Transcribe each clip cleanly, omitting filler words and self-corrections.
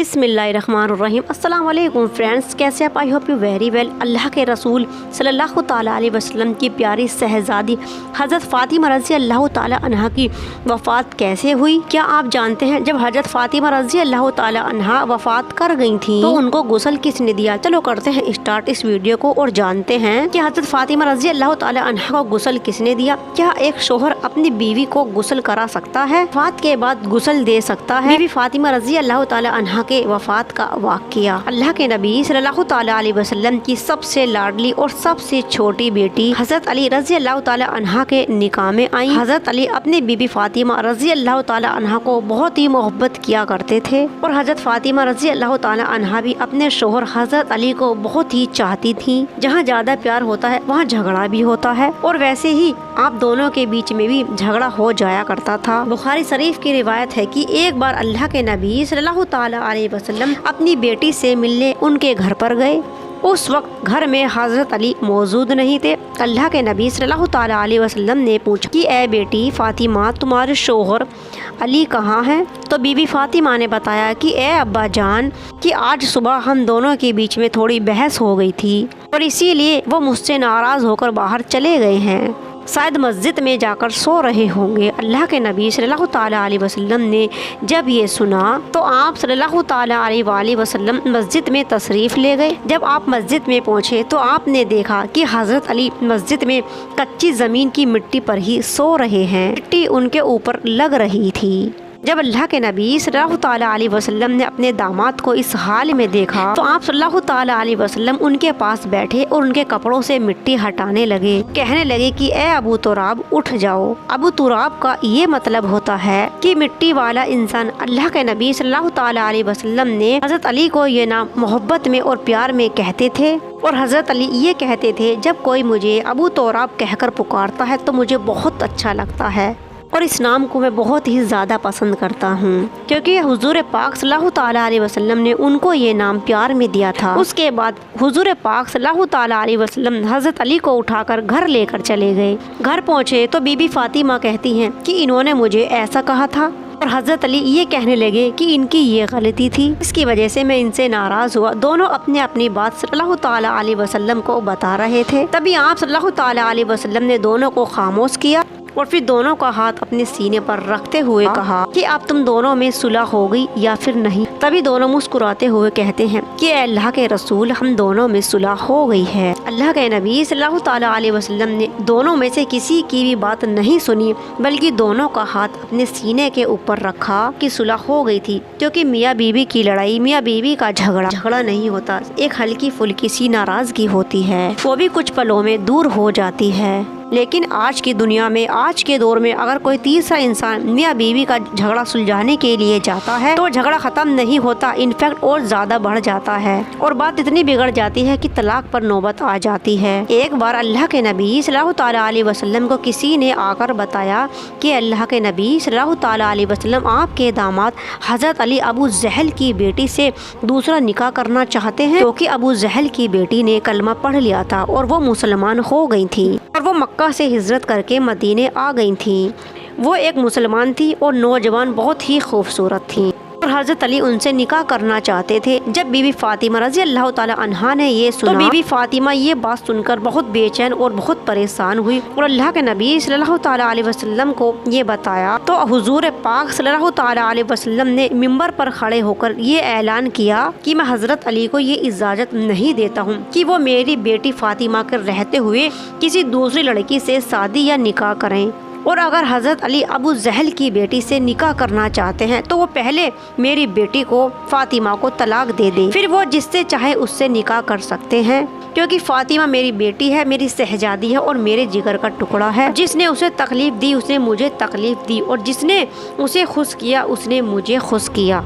बिस्मिल्लाहिर्रहमानिर्रहीम। अस्सलाम वालेकुम फ्रेंड्स, कैसे आप? I hope you very well. अल्लाह के रसूल सल्लल्लाहु ताला अलैहि वसल्लम की प्यारी शहजादी हज़रत फ़ातिमा रज़ी अल्लाह ताला अन्हा की वफ़ात कैसे हुई? क्या आप जानते हैं जब हज़रत फ़ातिमा रज़ी अल्लाह ताला अन्हा वफ़ात कर गई थी तो उनको गुस्ल किसने दिया? चलो करते हैं स्टार्ट इस वीडियो को और जानते हैं कि हज़रत फ़ातिमा रज़ी अल्लाह ताला अन्हा को गुस्ल किसने दिया। क्या एक शोहर अपनी बीवी को गुस्ल करा सकता है? वफ़ात के बाद गुस्ल दे सकता है? बीवी फ़ातिमा रज़ी अल्लाह ताला अन्हा के वफ़ात का वाक़या। अल्लाह के नबी सल्लल्लाहु ताला अलैहि वसल्लम की सबसे लाडली और सबसे छोटी बेटी हज़रत अली रज़ी अल्लाह ताला अन्हा के निकाह में आई। हज़रत अली अपनी बीबी फ़ातिमा रज़ी अल्लाह ताला अन्हा को बहुत ही मोहब्बत किया करते थे और हज़रत फ़ातिमा रज़ी अल्लाह ताला अन्हा भी अपने शोहर हज़रत अली को बहुत ही चाहती थी। जहाँ ज़्यादा प्यार होता है वहाँ झगड़ा भी होता है और वैसे ही आप दोनों के बीच में भी झगड़ा हो जाया करता था। बुखारी शरीफ की रिवायत है कि एक बार अल्लाह के नबी सल्लल्लाहु ताला अलैहि वसल्लम अपनी बेटी से मिलने उनके घर पर गए। उस वक्त घर में हज़रत अली मौजूद नहीं थे। अल्लाह के नबी सल्लल्लाहु ताला अलैहि वसल्लम ने पूछा कि ए बेटी फ़ातिमा, तुम्हारे शोहर अली कहाँ हैं? तो बीबी फ़ातिमा ने बताया कि ए अब्बा जान कि आज सुबह हम दोनों के बीच में थोड़ी बहस हो गई थी और इसीलिए वो मुझसे नाराज़ होकर बाहर चले गए हैं, शायद मस्जिद में जाकर सो रहे होंगे। अल्लाह के नबी सल्लल्लाहु ताला अलैहि वसल्लम ने जब ये सुना तो आप सल्लल्लाहु ताला अलैहि वसल्लम मस्जिद में तशरीफ़ ले गए। जब आप मस्जिद में पहुँचे तो आपने देखा कि हज़रत अली मस्जिद में कच्ची ज़मीन की मिट्टी पर ही सो रहे हैं। मिट्टी उनके ऊपर लग रही थी। जब अल्लाह के नबी सल्लल्लाहु ताला अलैहि वसल्लम ने अपने दामाद को इस हाल में देखा तो आप सल्लल्लाहु ताला अलैहि वसल्लम उनके पास बैठे और उनके कपड़ों से मिट्टी हटाने लगे। कहने लगे कि ए अबू तुराब, उठ जाओ। अबू तुराब का ये मतलब होता है कि मिट्टी वाला इंसान। अल्लाह के नबी सल्लल्लाहु ताला अलैहि वसल्लम ने हज़रत अली को ये नाम मोहब्बत में और प्यार में कहते थे और हज़रत अली ये कहते थे, जब कोई मुझे अबू तुराब कहकर पुकारता है तो मुझे बहुत अच्छा लगता है और इस नाम को मैं बहुत ही ज़्यादा पसंद करता हूँ, क्योंकि हुजूर पाक सल्लल्लाहु ताला अलैहि वसल्लम ने उनको ये नाम प्यार में दिया था। उसके बाद हुजूर पाक सल्लल्लाहु ताला अलैहि वसल्लम हज़रत अली को उठाकर घर लेकर चले गए। घर पहुँचे तो बीबी फ़ातिमा कहती हैं कि इन्होंने मुझे ऐसा कहा था और हज़रत अली ये कहने लगे कि इनकी ये गलती थी, इसकी वजह से मैं इनसे नाराज़ हुआ। दोनों अपने अपनी बात सल्लल्लाहु ताला अलैहि वसल्लम को बता रहे थे। तभी आप सल्लल्लाहु ताला अलैहि वसल्लम ने दोनों को खामोश किया और फिर दोनों का हाथ अपने सीने पर रखते हुए कहा कि अब तुम दोनों में सुलह हो गई या फिर नहीं। तभी दोनों मुस्कुराते हुए कहते हैं कि अल्लाह के रसूल, हम दोनों में सुलह हो गई है। अल्लाह के नबी सल्लल्लाहु ताला अलैहि वसल्लम ने दोनों में से किसी की भी बात नहीं सुनी, बल्कि दोनों का हाथ अपने सीने के ऊपर रखा कि सुलह हो गई थी। क्योंकि मियाँ बीवी की लड़ाई, मियाँ बीवी का झगड़ा नहीं होता, एक हल्की फुल्की सी नाराज़गी होती है, वो भी कुछ पलों में दूर हो जाती है। लेकिन आज की दुनिया में, आज के दौर में अगर कोई तीसरा इंसान मियाँ बीवी का झगड़ा सुलझाने के लिए जाता है तो झगड़ा ख़त्म नहीं होता, इनफैक्ट और ज़्यादा बढ़ जाता है और बात इतनी बिगड़ जाती है कि तलाक पर नौबत आ जाती है। एक बार अल्लाह के नबी सल्लल्लाहु ताला अलैहि वसल्लम को किसी ने आकर बताया कि अल्लाह के नबी सल्लल्लाहु ताला अलैहि वसल्लम आपके दामाद हज़रत अली अबू जहल की बेटी से दूसरा निकाह करना चाहते हैं, क्योंकि अबू जहल की बेटी ने कलमा पढ़ लिया था और वो मुसलमान हो गई थी और वो मक्का से हिजरत करके मदीने आ गई थी। वो एक मुसलमान थी और नौजवान बहुत ही खूबसूरत थी और हज़रत अली उनसे निकाह करना चाहते थे। जब बीबी फ़ातिमा रज़ी अल्लाह ताला अन्हा ने ये सुना तो बीबी फ़ातिमा ये बात सुनकर बहुत बेचैन और बहुत परेशान हुई और अल्लाह के नबी सल्लल्लाहु ताला अलैहि वसल्लम को ये बताया तो हुजूर पाक सल्लल्लाहु ताला अलैहि वसल्लम ने मिंबर पर खड़े होकर ये ऐलान किया कि मैं हज़रत अली को ये इजाज़त नहीं देता हूँ कि वो मेरी बेटी फ़ातिमा के रहते हुए किसी दूसरी लड़की से शादी या निकाह करें, और अगर हज़रत अली अबू जहल की बेटी से निकाह करना चाहते हैं तो वो पहले मेरी बेटी को फ़ातिमा को तलाक दे दे, फिर वो जिससे चाहे उससे निकाह कर सकते हैं, क्योंकि फ़ातिमा मेरी बेटी है, मेरी शहजादी है और मेरे जिगर का टुकड़ा है। जिसने उसे तकलीफ़ दी उसने मुझे तकलीफ़ दी और जिसने उसे खुश किया उसने मुझे खुश किया।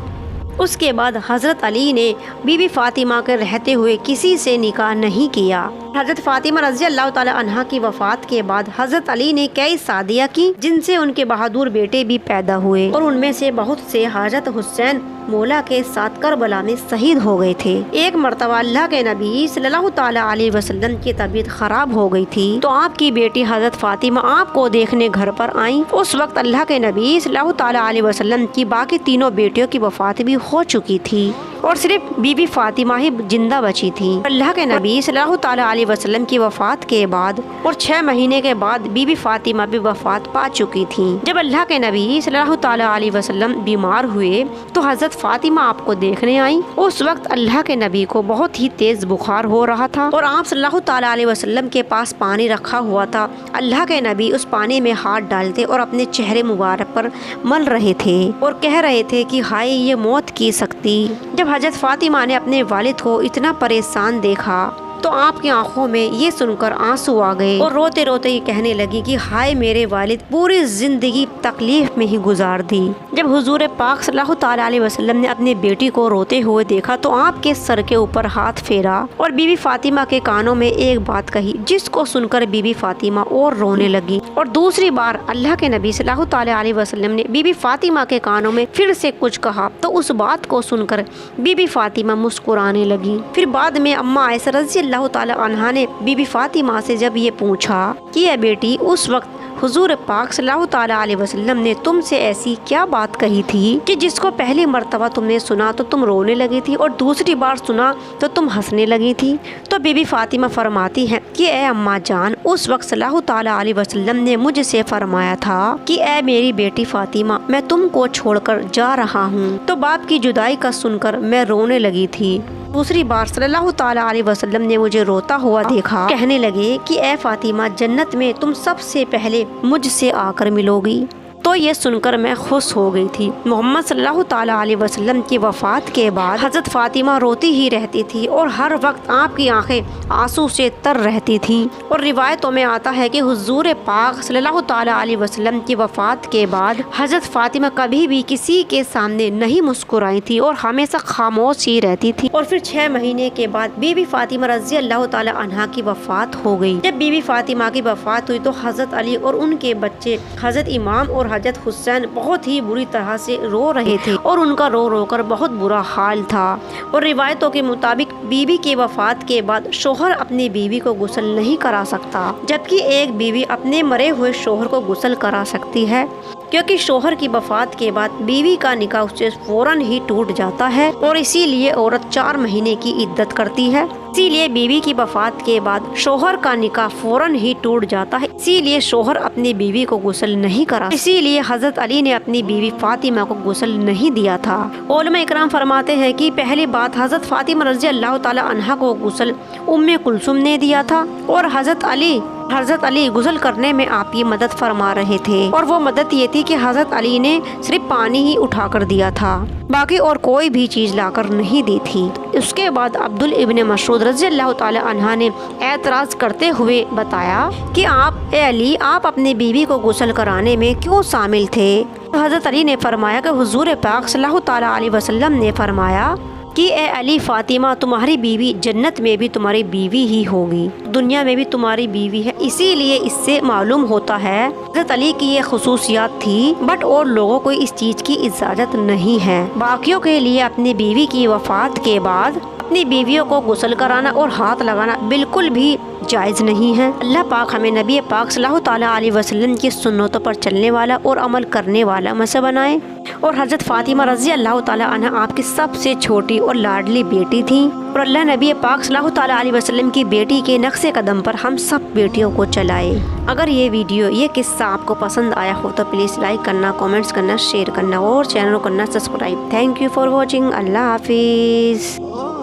उसके बाद हज़रत अली ने बीबी फ़ातिमा के रहते हुए किसी से निकाह नहीं किया। हज़रत फ़ातिमा रज़ी अल्लाह ताला अन्हा की वफ़ात के बाद हज़रत अली ने कई शादियाँ की, जिनसे उनके बहादुर बेटे भी पैदा हुए और उनमें से बहुत से हज़रत हुसैन मौला के साथ करबला में शहीद हो गए थे। एक मरतबा अल्लाह के नबी सल्लल्लाहु ताला अलैहि वसल्लम की तबीयत खराब हो गई थी तो आपकी बेटी हज़रत फ़ातिमा आपको देखने घर पर आई। उस वक्त अल्लाह के नबी सल्लल्लाहु ताला अलैहि वसल्लम की बाकी तीनों बेटियों की वफ़ात भी हो चुकी थी और सिर्फ बीबी फातिमा ही जिंदा बची थी। अल्लाह के नबी सल्लल्लाहु ताला अलैहि वसल्लम की वफात के बाद और 6 महीने के बाद बीबी फातिमा भी वफात पा चुकी थी। जब अल्लाह के नबी सल्लल्लाहु ताला अलैहि वसल्लम बीमार हुए तो हजरत फातिमा आपको देखने आई। उस वक्त अल्लाह के नबी को बहुत ही तेज बुखार हो रहा था और आप सल्लल्लाहु ताला अलैहि वसल्लम के पास पानी रखा हुआ था। अल्लाह के नबी उस पानी में हाथ डालते और अपने चेहरे मुबारक पर मल रहे थे और कह रहे थे कि हाय ये मौत की सकती। जब हजरत फातिमा ने अपने वालिद को इतना परेशान देखा तो आपकी आंखों में ये सुनकर आंसू आ गए और रोते रोते ये कहने लगी कि हाय मेरे वालिद पूरी जिंदगी तकलीफ में ही गुजार दी। जब हुजूर पाक सल्लल्लाहु ताला अलैहि वसल्लम ने अपनी बेटी को रोते हुए देखा तो आपके सर के ऊपर हाथ फेरा और बीबी फातिमा के कानों में एक बात कही, जिसको सुनकर बीबी फातिमा और रोने लगी। और दूसरी बार अल्लाह के नबी सल्लल्लाहु ताला अलैहि वसल्लम ने बीबी फातिमा के कानों में फिर से कुछ कहा तो उस बात को सुनकर बीबी फातिमा मुस्कुराने लगी। फिर बाद में अम्मा आयशा रज़ी अल्लाह ताला अन्हा ने बीबी फातिमा से जब ये पूछा कि ए बेटी उस वक्त हुजूर पाक सल्लल्लाहु ताला अलैहि वसल्लम ने तुमसे ऐसी क्या बात कही थी कि जिसको पहली मर्तबा तुमने सुना तो तुम रोने लगी थी और दूसरी बार सुना तो तुम हंसने लगी थी। तो बीबी फातिमा फरमाती हैं कि ए अम्मा जान उस वक्त सल्लल्लाहु ताला अलैहि वसल्लम ने मुझसे फरमाया था कि ए मेरी बेटी फातिमा मैं तुमको छोड़कर जा रहा हूँ। तो बाप की जुदाई का सुनकर मैं रोने लगी थी। दूसरी बार सल्लल्लाहु ताला अलैहि वसल्लम ने मुझे रोता हुआ देखा। कहने लगे कि ए फातिमा जन्नत में तुम सबसे पहले मुझसे आकर मिलोगी। तो ये सुनकर मैं खुश हो गई थी। मोहम्मद सल्लल्लाहु ताला अलैहि वसल्लम की वफ़ात के बाद हज़रत फ़ातिमा रोती ही रहती थी और हर वक्त आपकी आंखें आंसू से तर रहती थी। और रिवायतों में आता है कि हुजूर पाक सल्लल्लाहु ताला अलैहि वसल्लम की वफ़ात के बाद हज़रत फ़ातिमा कभी भी किसी के सामने नहीं मुस्कुराई थी और हमेशा खामोश ही रहती थी। और फिर 6 महीने के बाद बीबी फ़ातिमा रज़ी अल्लाह ताला अन्हा की वफ़ात हो गई। जब बीबी फ़ातिमा की वफ़ात हुई तो हज़रत अली और उनके बच्चे हज़रत इमाम और हजरत हुसैन बहुत ही बुरी तरह से रो रहे थे और उनका रो रो कर बहुत बुरा हाल था। और रिवायतों के मुताबिक बीवी की वफात के बाद शोहर अपनी बीवी को गुस्ल नहीं करा सकता, जबकि एक बीवी अपने मरे हुए शोहर को गुस्ल करा सकती है, क्योंकि शोहर की वफात के बाद बीवी का निकाह उससे फौरन ही टूट जाता है और इसीलिए औरत 4 महीने की इद्दत करती है। इसीलिए बीवी की वफात के बाद शोहर का निकाह फौरन ही टूट जाता है। इसीलिए शोहर अपनी बीवी को गुस्ल नहीं करा। इसीलिए हजरत अली ने अपनी बीवी फातिमा को गुस्ल नहीं दिया था। उलमा इकराम फरमाते हैं कि पहली बात हजरत फातिमा रज़ी अल्लाह ताला अन्हा को गुस्ल उम्मे कुलसुम ने दिया था और हजरत अली गुस्ल करने में आप की मदद फरमा रहे थे। और वो मदद ये थी कि हजरत अली ने सिर्फ पानी ही उठा कर दिया था, बाकी और कोई भी चीज़ लाकर नहीं दी थी। उसके बाद अब्दुल इब्न मसऊद रज़ी अल्लाह ताला अन्हा ने एतराज़ करते हुए बताया कि आप ए अली आप अपनी बीवी को गुस्ल कराने में क्यों शामिल थे। तो हजरत अली ने फरमाया कि हुजूर पाक सल्लल्लाहु ताला अलैहि वसल्लम ने फरमाया कि ए अली फातिमा तुम्हारी बीवी जन्नत में भी तुम्हारी बीवी ही होगी, दुनिया में भी तुम्हारी बीवी है। इसीलिए इससे मालूम होता है हज़रत अली की ये खुसूसियात थी, बट और लोगों को इस चीज़ की इजाज़त नहीं है। बाकियों के लिए अपनी बीवी की वफ़ात के बाद अपनी बीवियों को गुस्ल कराना और हाथ लगाना बिल्कुल भी जायज़ नहीं है। अल्लाह पाक हमें नबी पाक सल्लल्लाहु ताला अलैहि वसल्लम की सुन्नतों पर चलने वाला और अमल करने वाला में से बनाए। और हज़रत फ़ातिमा रज़ी अल्लाह ताला अन्हा आपकी सबसे छोटी और लाडली बेटी थी और अल्लाह नबी पाक सल्लल्लाहु ताला अलैहि वसल्लम की बेटी के नक्शे कदम पर हम सब बेटियों को चलाए। अगर ये वीडियो ये किस्सा आपको पसंद आया हो तो प्लीज़ लाइक करना, कमेंट्स करना, शेयर करना और चैनल को करना subscribe. Thank you for watching. अल्लाह हाफिज़।